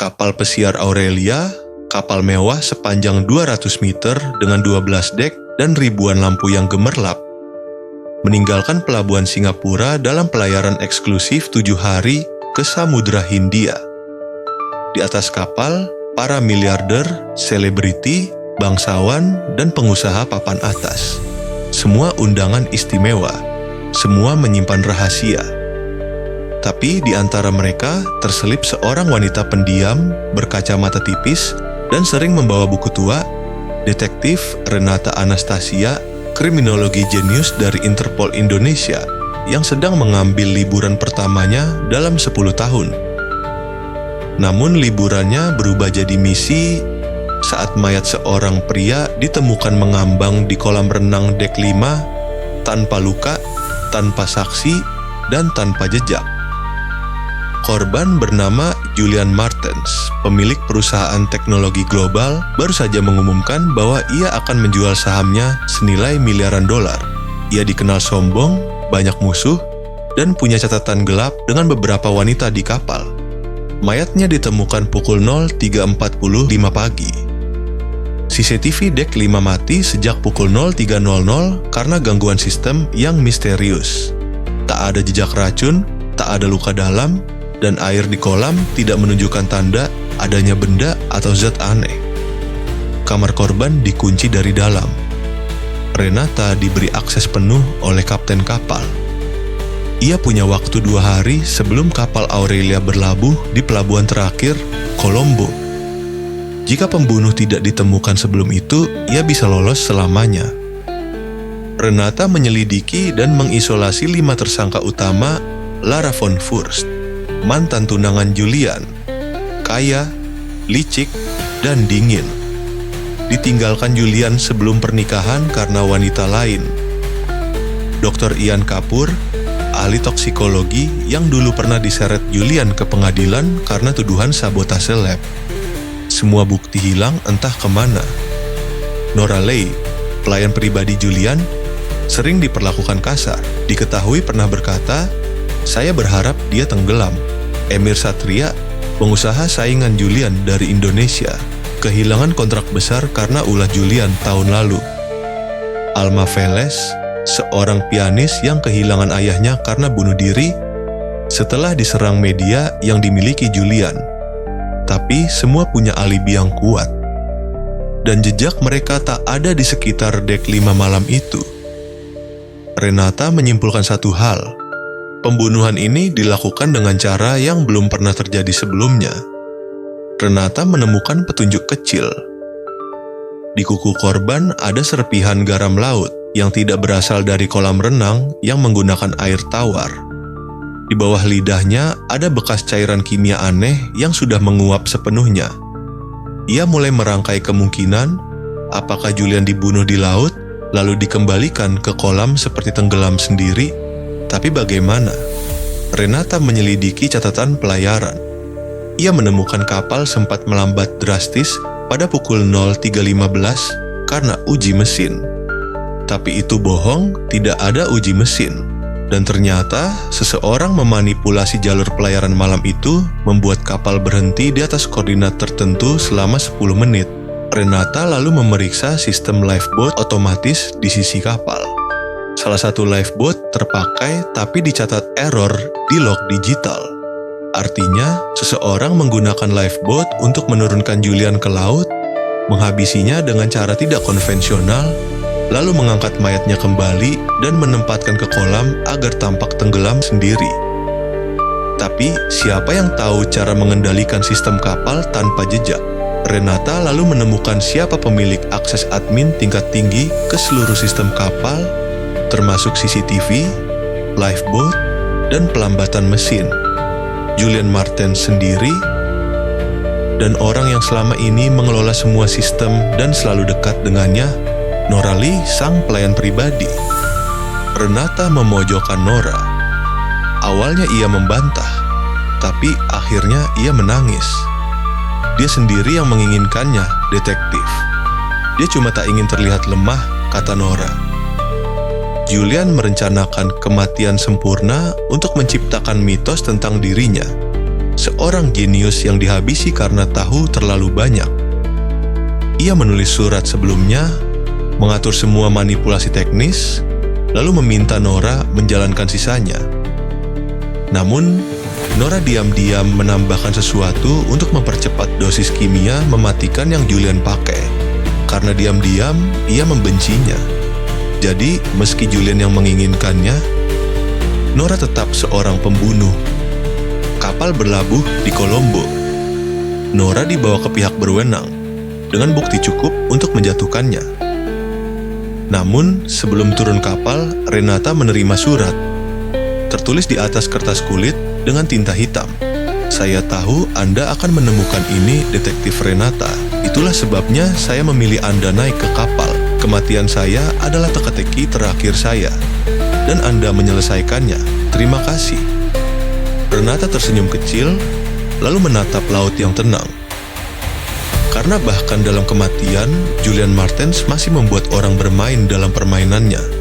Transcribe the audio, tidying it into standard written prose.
kapal pesiar Aurelia, kapal mewah sepanjang 200 meter dengan 12 dek dan ribuan lampu yang gemerlap, meninggalkan pelabuhan Singapura dalam pelayaran eksklusif 7 hari ke Samudra Hindia. Di atas kapal, para miliarder, selebriti, bangsawan, dan pengusaha papan atas. Semua undangan istimewa, semua menyimpan rahasia. Tapi di antara mereka terselip seorang wanita pendiam, berkacamata tipis, dan sering membawa buku tua, detektif Renata Anastasia, kriminologi jenius dari Interpol Indonesia yang sedang mengambil liburan pertamanya dalam 10 tahun. Namun liburannya berubah jadi misi saat mayat seorang pria ditemukan mengambang di kolam renang dek 5 tanpa luka, tanpa saksi, dan tanpa jejak. Korban bernama Julian Martens, pemilik perusahaan teknologi global, baru saja mengumumkan bahwa ia akan menjual sahamnya senilai miliaran dolar. Ia dikenal sombong, banyak musuh, dan punya catatan gelap dengan beberapa wanita di kapal. Mayatnya ditemukan pukul 03.45 pagi. CCTV dek 5 mati sejak pukul 03.00 karena gangguan sistem yang misterius. Tak ada jejak racun, tak ada luka dalam, dan air di kolam tidak menunjukkan tanda adanya benda atau zat aneh. Kamar korban dikunci dari dalam. Renata diberi akses penuh oleh kapten kapal. Ia punya waktu 2 hari sebelum kapal Aurelia berlabuh di pelabuhan terakhir, Colombo. Jika pembunuh tidak ditemukan sebelum itu, ia bisa lolos selamanya. Renata menyelidiki dan mengisolasi 5 tersangka utama, Lara von Furst, mantan tunangan Julian, kaya, licik, dan dingin. Ditinggalkan Julian sebelum pernikahan karena wanita lain. Dr. Ian Kapur, ahli toksikologi yang dulu pernah diseret Julian ke pengadilan karena tuduhan sabotase lab. Semua bukti hilang entah kemana. Nora Leigh, pelayan pribadi Julian, sering diperlakukan kasar. Diketahui pernah berkata, "Saya berharap dia tenggelam." Emir Satria, pengusaha saingan Julian dari Indonesia, kehilangan kontrak besar karena ulah Julian tahun lalu. Alma Veles, seorang pianis yang kehilangan ayahnya karena bunuh diri setelah diserang media yang dimiliki Julian. Tapi semua punya alibi yang kuat. Dan jejak mereka tak ada di sekitar dek 5 malam itu. Renata menyimpulkan satu hal. Pembunuhan ini dilakukan dengan cara yang belum pernah terjadi sebelumnya. Renata menemukan petunjuk kecil. Di kuku korban ada serpihan garam laut yang tidak berasal dari kolam renang yang menggunakan air tawar. Di bawah lidahnya ada bekas cairan kimia aneh yang sudah menguap sepenuhnya. Ia mulai merangkai kemungkinan apakah Julian dibunuh di laut lalu dikembalikan ke kolam seperti tenggelam sendiri. Tapi bagaimana? Renata menyelidiki catatan pelayaran. Ia menemukan kapal sempat melambat drastis pada pukul 03.15 karena uji mesin. Tapi itu bohong, tidak ada uji mesin. Dan ternyata seseorang memanipulasi jalur pelayaran malam itu membuat kapal berhenti di atas koordinat tertentu selama 10 menit. Renata lalu memeriksa sistem lifeboat otomatis di sisi kapal. Salah satu lifeboat terpakai tapi dicatat error di log digital. Artinya, seseorang menggunakan lifeboat untuk menurunkan Julian ke laut, menghabisinya dengan cara tidak konvensional, lalu mengangkat mayatnya kembali dan menempatkan ke kolam agar tampak tenggelam sendiri. Tapi, siapa yang tahu cara mengendalikan sistem kapal tanpa jejak? Renata lalu menemukan siapa pemilik akses admin tingkat tinggi ke seluruh sistem kapal, termasuk CCTV, lifeboat, dan pelambatan mesin. Julian Martens sendiri, dan orang yang selama ini mengelola semua sistem dan selalu dekat dengannya, Nora Leigh, sang pelayan pribadi. Renata memojokkan Nora. Awalnya ia membantah, tapi akhirnya ia menangis. Dia sendiri yang menginginkannya, detektif. Dia cuma tak ingin terlihat lemah, kata Nora. Julian merencanakan kematian sempurna untuk menciptakan mitos tentang dirinya. seorang jenius yang dihabisi karena tahu terlalu banyak. Ia menulis surat sebelumnya, mengatur semua manipulasi teknis, lalu meminta Nora menjalankan sisanya. Namun, Nora diam-diam menambahkan sesuatu untuk mempercepat dosis kimia mematikan yang Julian pakai. Karena diam-diam, ia membencinya. Jadi, meski Julian yang menginginkannya, Nora tetap seorang pembunuh. Kapal berlabuh di Kolombo. Nora dibawa ke pihak berwenang, dengan bukti cukup untuk menjatuhkannya. Namun, sebelum turun kapal, Renata menerima surat. Tertulis di atas kertas kulit dengan tinta hitam. Saya tahu Anda akan menemukan ini, Detektif Renata. Itulah sebabnya saya memilih Anda naik ke kapal. Kematian saya adalah teka-teki terakhir saya. Dan Anda menyelesaikannya. Terima kasih. Renata tersenyum kecil, lalu menatap laut yang tenang. Karena bahkan dalam kematian, Julian Martens masih membuat orang bermain dalam permainannya.